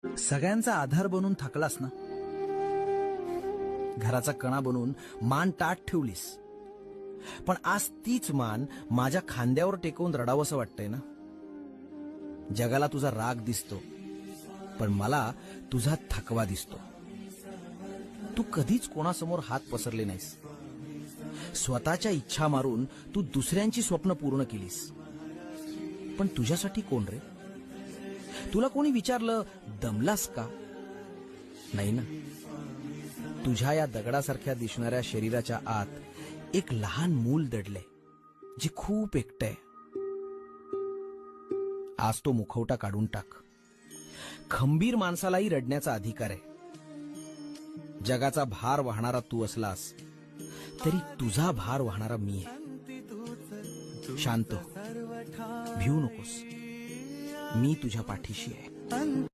सगळ्यांचा आधार बनून थकलास ना, घराचा कणा बनून मान ताठ ठेवलीस, पण आज तीच मान माझ्या खांद्यावर टेकवून रडावंसं वाटतंय ना. जगाला तुझा राग दिसतो, पण मला तुझा थकवा दिसतो. तू कधीच कोणासमोर हात पसरले नाहीस. स्वतःच्या इच्छा मारून तू दुसऱ्यांची स्वप्न पूर्ण केलीस. पण तुझ्यासाठी कोण रे? तुला कोणी विचारलं दमलास का? नाही ना. तुझ्या या दगडासारख्या दिसणाऱ्या शरीराच्या आत एक लहान मूल दडलंय, जे खूप एकटंय. आज तो मुखवटा काढून टाक. खंबीर माणसालाही रडण्याचा अधिकार आहे. जगाचा भार वाहणारा तू असलास तरी तुझा भार वाहणारा मी आहे. शांत हो, भिवू नकोस. मी तुझ्या पाठीशी आहे.